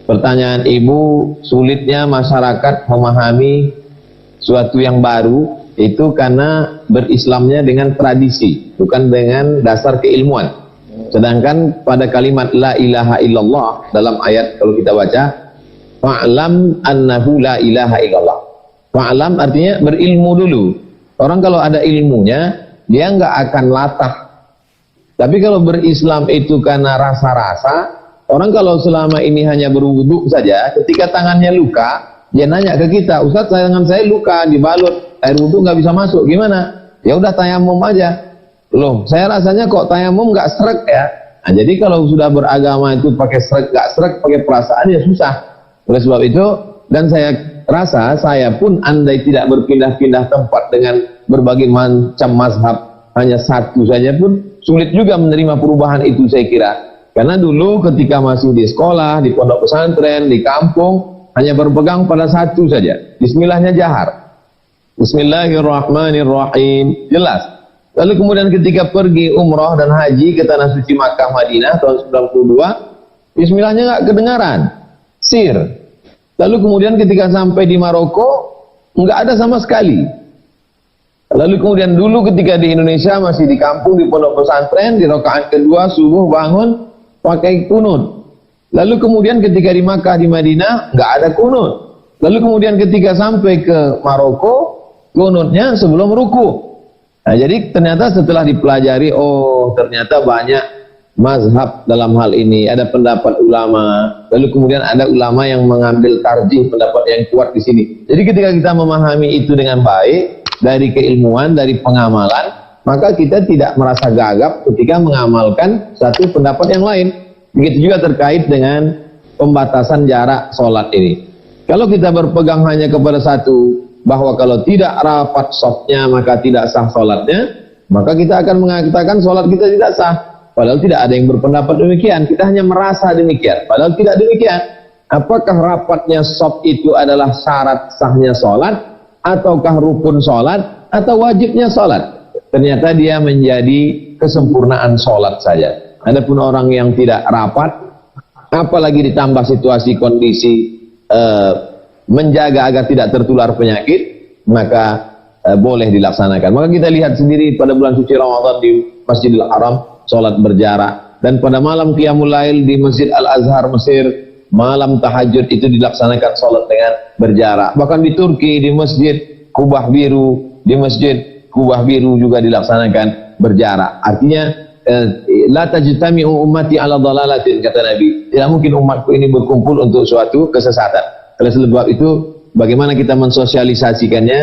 Pertanyaan Ibu, sulitnya masyarakat memahami suatu yang baru itu karena berislamnya dengan tradisi, bukan dengan dasar keilmuan. Sedangkan pada kalimat la ilaha illallah dalam ayat kalau kita baca, fa'lam annahu la ilaha illallah. Fa'lam artinya berilmu dulu. Orang kalau ada ilmunya, dia nggak akan latah. Tapi kalau berislam itu karena rasa-rasa, orang kalau selama ini hanya berwudu saja, ketika tangannya luka, dia nanya ke kita, Ustaz, tangan saya luka, dibalut, air wudu nggak bisa masuk, gimana? Ya udah tayamum aja. Loh, saya rasanya kok tayamum nggak srek ya? Nah, jadi kalau sudah beragama itu pakai srek, nggak srek, pakai perasaan ya susah. Oleh sebab itu, dan saya rasa saya pun andai tidak berpindah-pindah tempat dengan berbagai macam mazhab, hanya satu saja pun sulit juga menerima perubahan itu saya kira. Karena dulu ketika masih di sekolah, di pondok pesantren, di kampung, hanya berpegang pada satu saja. Bismillahnya jahar. Bismillahirrahmanirrahim. Jelas. Lalu kemudian ketika pergi umrah dan haji ke Tanah Suci Makkah Madinah tahun 92, Bismillahnya nggak kedengaran. Sir. Lalu kemudian ketika sampai di Maroko, nggak ada sama sekali. Lalu kemudian dulu ketika di Indonesia masih di kampung, di pondok pesantren, di rakaat kedua subuh bangun, pakai kunut. Lalu kemudian ketika di Makkah, di Madinah, nggak ada kunut. Lalu kemudian ketika sampai ke Maroko, kunutnya sebelum ruku. Nah, jadi ternyata setelah dipelajari, oh ternyata banyak mazhab dalam hal ini. Ada pendapat ulama. Lalu kemudian ada ulama yang mengambil tarjih pendapat yang kuat di sini. Jadi ketika kita memahami itu dengan baik, dari keilmuan, dari pengamalan, maka kita tidak merasa gagap ketika mengamalkan satu pendapat yang lain. Begitu juga terkait dengan pembatasan jarak sholat ini. Kalau kita berpegang hanya kepada satu, bahwa kalau tidak rapat shafnya maka tidak sah sholatnya, maka kita akan mengatakan sholat kita tidak sah. Padahal tidak ada yang berpendapat demikian. Kita hanya merasa demikian. Padahal tidak demikian. Apakah rapatnya shaf itu adalah syarat sahnya sholat, ataukah rukun sholat, atau wajibnya sholat? Ternyata dia menjadi kesempurnaan sholat saja. Adapun orang yang tidak rapat, apalagi ditambah situasi kondisi menjaga agar tidak tertular penyakit, maka boleh dilaksanakan. Maka kita lihat sendiri pada bulan suci Ramadan di Masjidil Haram, sholat berjarak. Dan pada malam Qiyamul Lail di Masjid Al-Azhar Mesir, malam tahajud itu dilaksanakan sholat dengan berjarak. Bahkan di Turki, di Masjid Kubah Biru, di Masjid Kubah Biru juga dilaksanakan berjarak. Artinya, la tajtami'u ummati ala dhalalatin, kata Nabi. Tidak mungkin umatku ini berkumpul untuk suatu kesesatan. Oleh sebab itu, bagaimana kita mensosialisasikannya,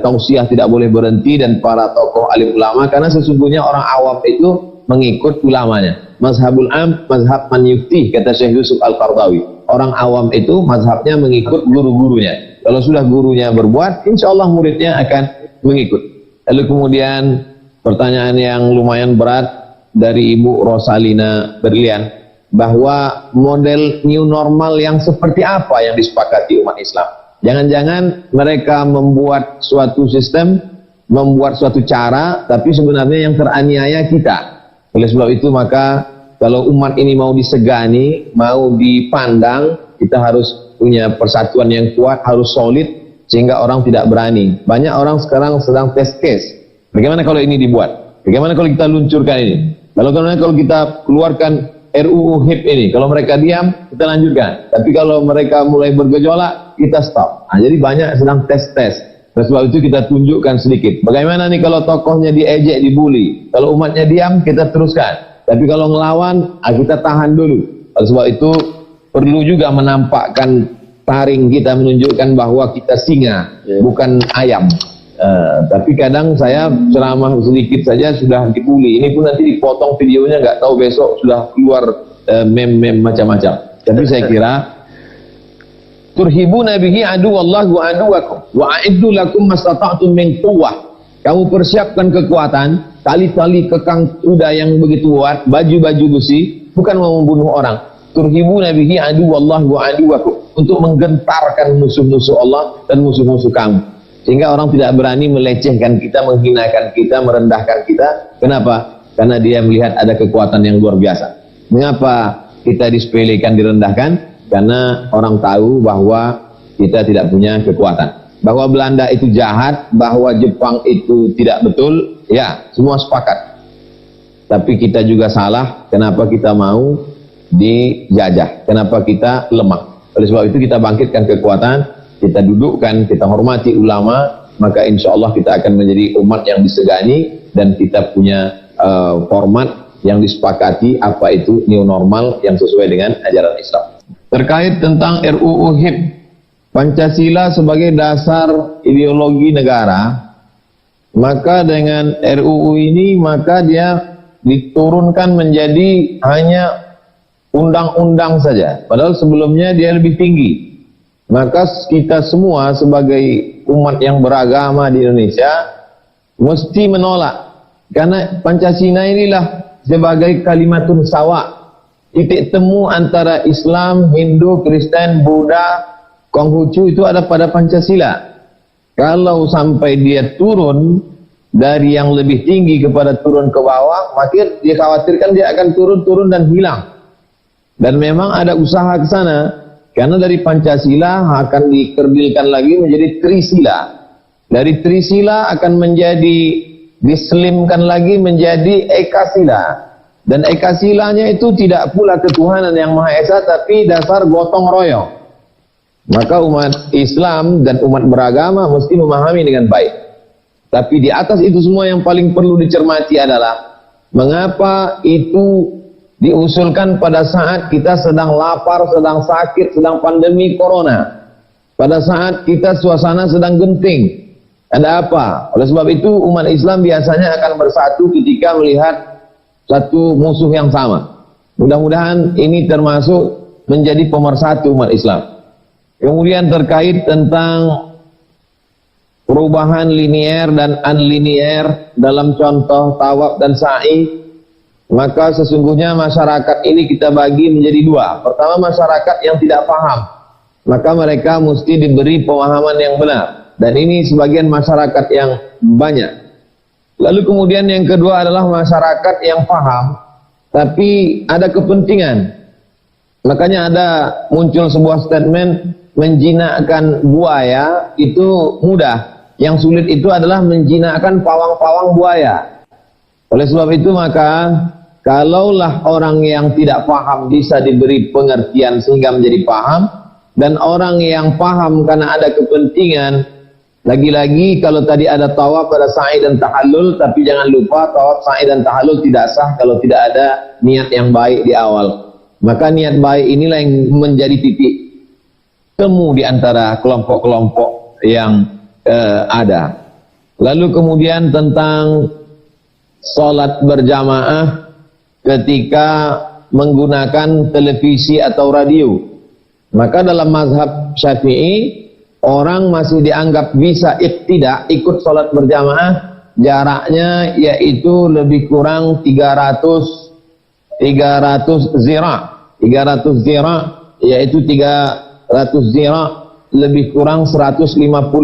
tausiah tidak boleh berhenti, dan para tokoh alim ulama, karena sesungguhnya orang awam itu mengikut ulamanya. Mazhabul am, mazhab man yuftih, kata Syekh Yusuf Al-Qardawi. Orang awam itu mazhabnya mengikut guru-gurunya. Kalau sudah gurunya berbuat, insya Allah muridnya akan mengikut. Lalu kemudian pertanyaan yang lumayan berat dari Ibu Rosalina Berlian, bahwa model new normal yang seperti apa yang disepakati umat Islam. Jangan-jangan mereka membuat suatu sistem, membuat suatu cara, tapi sebenarnya yang teraniaya kita. Oleh sebab itu maka kalau umat ini mau disegani, mau dipandang, kita harus punya persatuan yang kuat, harus solid, sehingga orang tidak berani. Banyak orang sekarang sedang test case. Bagaimana kalau ini dibuat? Bagaimana kalau kita luncurkan ini? Kalau kita keluarkan RUU HIP ini, kalau mereka diam, kita lanjutkan. Tapi kalau mereka mulai bergejolak, kita stop. Nah, jadi banyak sedang tes-tes. Oleh sebab itu kita tunjukkan sedikit. Bagaimana nih kalau tokohnya diejek, dibully? Kalau umatnya diam, kita teruskan. Tapi kalau ngelawan, kita tahan dulu. Oleh sebab itu perlu juga menampakkan taring kita, menunjukkan bahwa kita singa, bukan ayam. Tapi kadang saya ceramah sedikit saja sudah dibully. Ini pun nanti dipotong videonya, nggak tahu besok sudah keluar meme-meme macam-macam. Tapi saya kira turhibuna bihi aduwallahi wa aduwakum wa a'iddu lakum mastata'tum min quwwah. Kamu persiapkan kekuatan, tali-tali kekang kuda yang begitu kuat, baju-baju besi, bukan mau membunuh orang. Turhibuna bihi aduwallahi wa aduwakum, untuk menggentarkan musuh-musuh Allah dan musuh-musuh kamu. Sehingga orang tidak berani melecehkan kita, menghinakan kita, merendahkan kita. Kenapa? Karena dia melihat ada kekuatan yang luar biasa. Mengapa kita disepelekan, direndahkan? karena orang tahu bahwa kita tidak punya kekuatan. Bahwa Belanda itu jahat, bahwa Jepang itu tidak betul, ya semua sepakat. Tapi kita juga salah, kenapa kita mau dijajah, kenapa kita lemah. Oleh sebab itu kita bangkitkan kekuatan, kita dudukkan, kita hormati ulama, maka insya Allah kita akan menjadi umat yang disegani, dan kita punya format yang disepakati, apa itu new normal yang sesuai dengan ajaran Islam. Terkait tentang RUU HIP, Pancasila sebagai dasar ideologi negara, maka dengan RUU ini maka dia diturunkan menjadi hanya undang-undang saja, padahal sebelumnya dia lebih tinggi. Maka kita semua sebagai umat yang beragama di Indonesia mesti menolak, karena Pancasila inilah sebagai kalimatun sawa, titik temu antara Islam, Hindu, Kristen, Buddha, Konghucu itu ada pada Pancasila. Kalau sampai dia turun dari yang lebih tinggi kepada turun ke bawah, maka dikhawatirkan dia akan turun dan hilang. Dan memang ada usaha ke sana, karena dari Pancasila akan dikerdilkan lagi menjadi Trisila. Dari Trisila akan menjadi dislimkan lagi menjadi Ekasila. Dan Ekasilanya itu tidak pula ketuhanan yang Maha Esa, tapi dasar gotong royong. Maka umat Islam dan umat beragama mesti memahami dengan baik. Tapi di atas itu semua yang paling perlu dicermati adalah mengapa itu diusulkan pada saat kita sedang lapar, sedang sakit, sedang pandemi corona. Pada saat kita suasana sedang genting. Ada apa? Oleh sebab itu umat Islam biasanya akan bersatu ketika melihat satu musuh yang sama. Mudah-mudahan ini termasuk menjadi pemersatu umat Islam. Kemudian terkait tentang perubahan linier dan unlinier dalam contoh tawaf dan sa'i, maka sesungguhnya masyarakat ini kita bagi menjadi dua. Pertama, masyarakat yang tidak paham, maka mereka mesti diberi pemahaman yang benar, dan ini sebagian masyarakat yang banyak. Lalu kemudian yang kedua adalah masyarakat yang paham tapi ada kepentingan. Makanya ada muncul sebuah statement, menjinakkan buaya itu mudah, yang sulit itu adalah menjinakkan pawang-pawang buaya. Oleh sebab itu maka kalaulah orang yang tidak paham bisa diberi pengertian sehingga menjadi paham, dan orang yang paham karena ada kepentingan, lagi-lagi kalau tadi ada tawaf, ada sa'i dan tahallul, tapi jangan lupa tawaf, sa'i dan tahallul tidak sah kalau tidak ada niat yang baik di awal. Maka niat baik inilah yang menjadi titik temu di antara kelompok-kelompok yang ada. Lalu kemudian tentang sholat berjamaah ketika menggunakan televisi atau radio, maka dalam mazhab Syafi'i orang masih dianggap bisa iktidak, ikut sholat berjamaah, jaraknya yaitu lebih kurang 300 zira', 300 zira' yaitu 300 zira' lebih kurang 150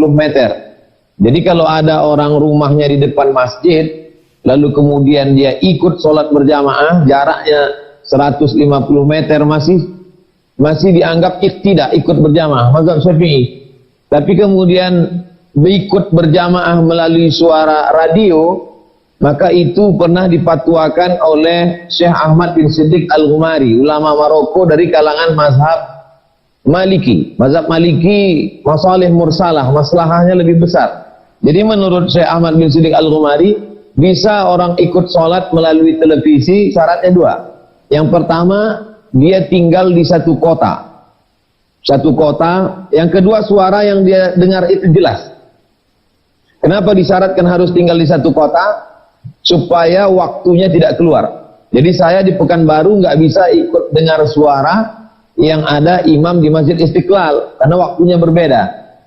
meter. Jadi kalau ada orang rumahnya di depan masjid, lalu kemudian dia ikut sholat berjamaah, jaraknya 150 meter masih dianggap iktidak, ikut berjamaah, mazhab Syafi'i. Tapi kemudian ikut berjamaah melalui suara radio, maka itu pernah dipatwakan oleh Syekh Ahmad bin Siddiq Al-Ghumari, ulama Maroko dari kalangan mazhab Maliki. Mazhab Maliki masalih mursalah, maslahahnya lebih besar. Jadi menurut Syekh Ahmad bin Siddiq Al-Ghumari, bisa orang ikut sholat melalui televisi, syaratnya dua. Yang pertama, dia tinggal di satu kota. Yang kedua, suara yang dia dengar itu jelas. Kenapa disyaratkan harus tinggal di satu kota? Supaya waktunya tidak keluar. Jadi saya di Pekanbaru nggak bisa ikut dengar suara yang ada imam di Masjid Istiqlal karena waktunya berbeda.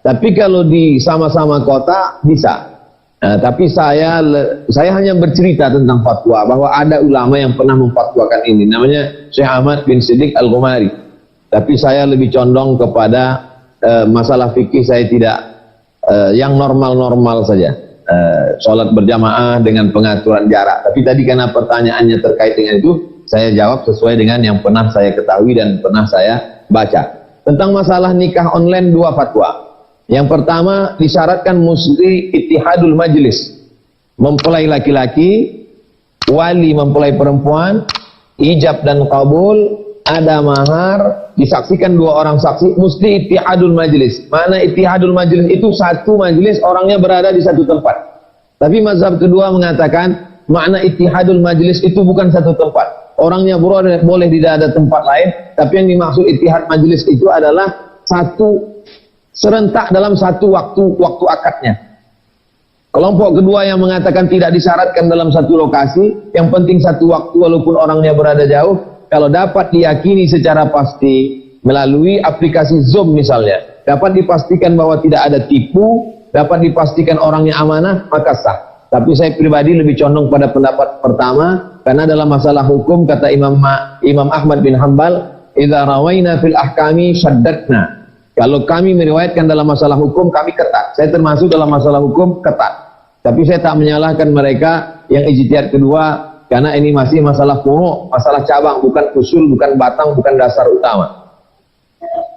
Tapi kalau di sama-sama kota bisa. Nah, tapi saya hanya bercerita tentang fatwa bahwa ada ulama yang pernah memfatwakan ini, namanya Syekh Ahmad bin Siddiq Al-Ghumari. Tapi saya lebih condong kepada masalah fikih, saya tidak yang normal-normal saja. Sholat berjamaah dengan pengaturan jarak. Tapi tadi karena pertanyaannya terkait dengan itu, saya jawab sesuai dengan yang pernah saya ketahui dan pernah saya baca. Tentang masalah nikah online 2 fatwa. Yang pertama, disyaratkan mesti ittihadul majlis, mempelai laki-laki, wali mempelai perempuan, ijab dan kabul, ada mahar, disaksikan 2 orang saksi, mesti ittihadul majlis. Mana ittihadul majlis itu? Satu majlis, orangnya berada di satu tempat. Tapi mazhab kedua mengatakan makna ittihadul majlis itu bukan satu tempat. Orangnya boleh tidak ada tempat lain, tapi yang dimaksud ittihad majlis itu adalah satu serentak dalam satu waktu akadnya. Kelompok kedua yang mengatakan tidak disyaratkan dalam satu lokasi, yang penting satu waktu walaupun orangnya berada jauh. Kalau dapat diyakini secara pasti melalui aplikasi Zoom misalnya, dapat dipastikan bahwa tidak ada tipu, dapat dipastikan orangnya amanah, maka sah. Tapi saya pribadi lebih condong pada pendapat pertama, karena dalam masalah hukum kata Imam Ahmad bin Hanbal, "Idza rawaina fil ahkami syaddatna." Kalau kami meriwayatkan dalam masalah hukum, kami ketat. Saya termasuk dalam masalah hukum ketat. Tapi saya tak menyalahkan mereka yang ijtihad kedua, karena ini masih masalah furu', masalah cabang, bukan usul, bukan batang, bukan dasar utama.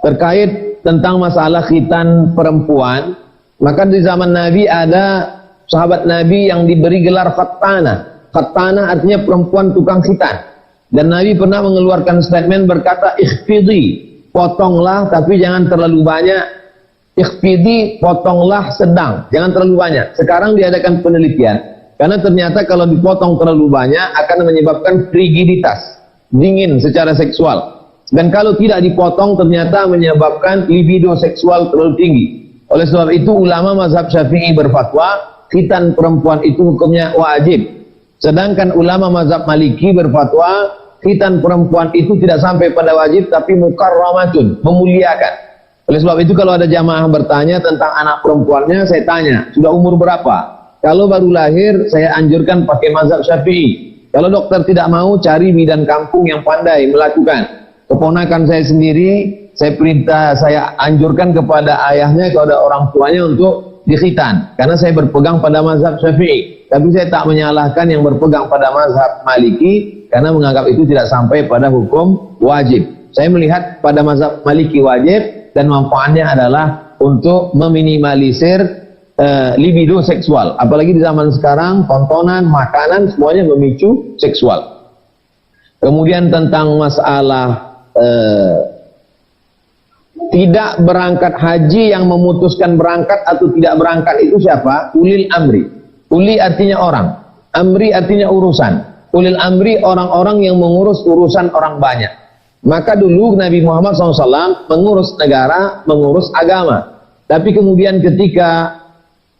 Terkait tentang masalah khitan perempuan, maka di zaman Nabi ada sahabat Nabi yang diberi gelar khattana. Khattana artinya perempuan tukang khitan. Dan Nabi pernah mengeluarkan statement berkata, ikhfidhi, potonglah tapi jangan terlalu banyak. Ikhfidhi, potonglah sedang, jangan terlalu banyak. Sekarang diadakan penelitian, karena ternyata kalau dipotong terlalu banyak akan menyebabkan frigiditas, dingin secara seksual. Dan kalau tidak dipotong ternyata menyebabkan libido seksual terlalu tinggi. Oleh sebab itu ulama mazhab Syafi'i berfatwa khitan perempuan itu hukumnya wajib. Sedangkan ulama mazhab Maliki berfatwa khitan perempuan itu tidak sampai pada wajib tapi mukarramatun, memuliakan. Oleh sebab itu kalau ada jamaah bertanya tentang anak perempuannya, saya tanya, sudah umur berapa? Kalau baru lahir, saya anjurkan pakai mazhab Syafi'i. Kalau dokter tidak mau, cari bidan kampung yang pandai melakukan. Keponakan saya sendiri, saya anjurkan kepada ayahnya, kepada orang tuanya untuk dikhitan. Karena saya berpegang pada mazhab Syafi'i. Tapi saya tak menyalahkan yang berpegang pada mazhab Maliki, karena menganggap itu tidak sampai pada hukum wajib. Saya melihat pada mazhab Maliki wajib, dan manfaatnya adalah untuk meminimalisir libido seksual, apalagi di zaman sekarang tontonan, makanan semuanya memicu seksual. Kemudian tentang masalah tidak berangkat haji, yang memutuskan berangkat atau tidak berangkat itu siapa? Ulil amri. Uli artinya orang, amri artinya urusan. Ulil amri orang-orang yang mengurus urusan orang banyak. Maka dulu Nabi Muhammad SAW mengurus negara, mengurus agama. Tapi kemudian ketika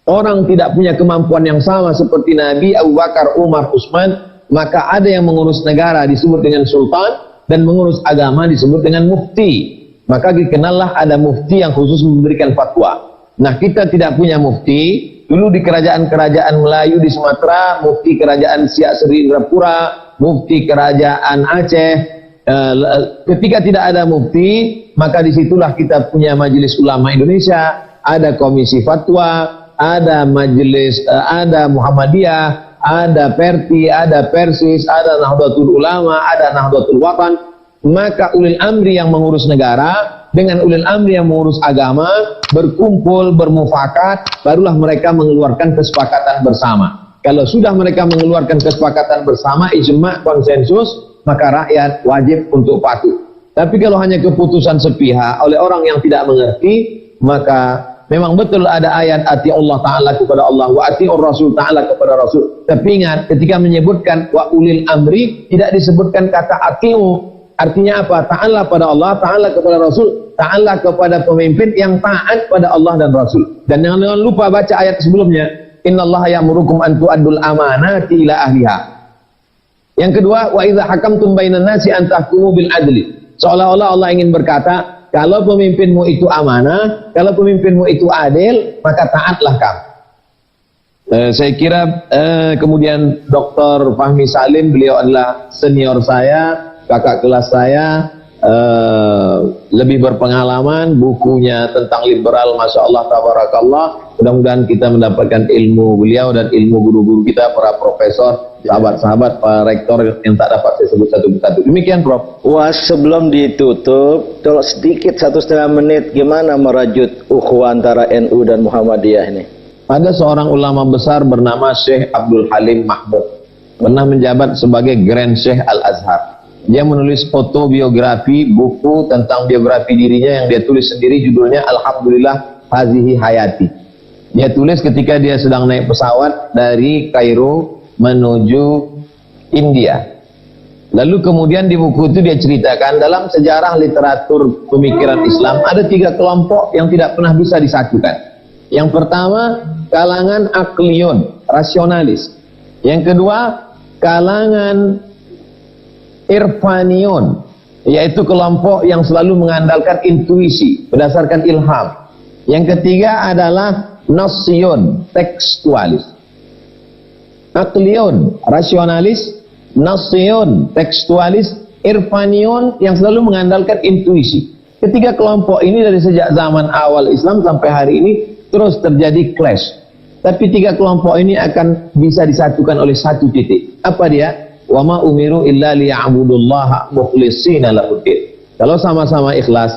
orang tidak punya kemampuan yang sama seperti Nabi, Abu Bakar, Umar, Utsman, maka ada yang mengurus negara disebut dengan sultan, dan mengurus agama disebut dengan mufti. Maka dikenallah ada mufti yang khusus memberikan fatwa. Nah, kita tidak punya mufti. Dulu di kerajaan-kerajaan Melayu di Sumatera, mufti kerajaan Siak Seri Indrapura, mufti kerajaan Aceh. Ketika tidak ada mufti, maka disitulah kita punya Majelis Ulama Indonesia, ada komisi fatwa, ada majelis, ada Muhammadiyah, ada Perti, ada Persis, ada Nahdlatul Ulama, ada Nahdlatul Watan. Maka ulil amri yang mengurus negara dengan ulil amri yang mengurus agama berkumpul, bermufakat, barulah mereka mengeluarkan kesepakatan bersama. Kalau sudah mereka mengeluarkan kesepakatan bersama, ijma', konsensus, maka rakyat wajib untuk patuh. Tapi kalau hanya keputusan sepihak oleh orang yang tidak mengerti, maka memang betul ada ayat ati Allah Ta'ala kepada Allah, wa ati'ur Rasul Ta'ala kepada Rasul. Tapi ingat, ketika menyebutkan wa ulil amri, tidak disebutkan kata ati'u. Artinya apa? Ta'ala pada Allah, ta'ala kepada Rasul, ta'ala kepada pemimpin yang taat pada Allah dan Rasul. Dan jangan lupa baca ayat sebelumnya, innallaha ya'murukum an tu'addul amanati ila ahliha. Yang kedua, wa idza hakamtum bainan nasi an tahkumu bil adli. Seolah-olah Allah ingin berkata, kalau pemimpinmu itu amanah, kalau pemimpinmu itu adil, maka taatlah kamu. Saya kira kemudian Dr. Fahmi Salim, beliau adalah senior saya, kakak kelas saya, lebih berpengalaman, bukunya tentang liberal, Masya Allah, Tabarakallah, Mudah-mudahan kita mendapatkan ilmu beliau dan ilmu guru-guru kita, para profesor, sahabat-sahabat, para rektor yang tak dapat saya sebut satu persatu. Demikian, Prof. Wah, sebelum ditutup, kalau sedikit 1,5 menit, gimana merajut ukhuwah antara NU dan Muhammadiyah ini? Ada seorang ulama besar bernama Syekh Abdul Halim Mahmud, pernah menjabat sebagai Grand Syekh Al-Azhar. Dia menulis autobiografi, buku tentang biografi dirinya yang dia tulis sendiri, judulnya Alhamdulillah Hazihi Hayati. Dia tulis ketika dia sedang naik pesawat dari Kairo menuju India. Lalu kemudian di buku itu dia ceritakan dalam sejarah literatur pemikiran Islam ada 3 kelompok yang tidak pernah bisa disatukan. Yang pertama, kalangan akliyun, rasionalis. Yang kedua, kalangan irfanion, yaitu kelompok yang selalu mengandalkan intuisi berdasarkan ilham. Yang ketiga adalah nasion, tekstualis. Aklion, rasionalis, nasion, tekstualis, irfanion yang selalu mengandalkan intuisi. Ketiga kelompok ini dari sejak zaman awal Islam sampai hari ini terus terjadi clash. Tapi 3 kelompok ini akan bisa disatukan oleh satu titik. Apa dia? Wa ma umiru illa liya'budullaha mukhlishina lahuddin. Kalau sama-sama ikhlas,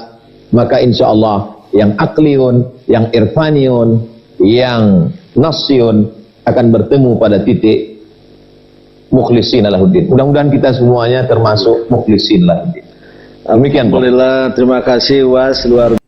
maka insyaallah yang akliun, yang irfaniun, yang nasion akan bertemu pada titik mukhlishina lahuddin. Mudah-mudahan kita semuanya termasuk mukhlishin lahuddin. Demikian. Alhamdulillah, terima kasih Was, luar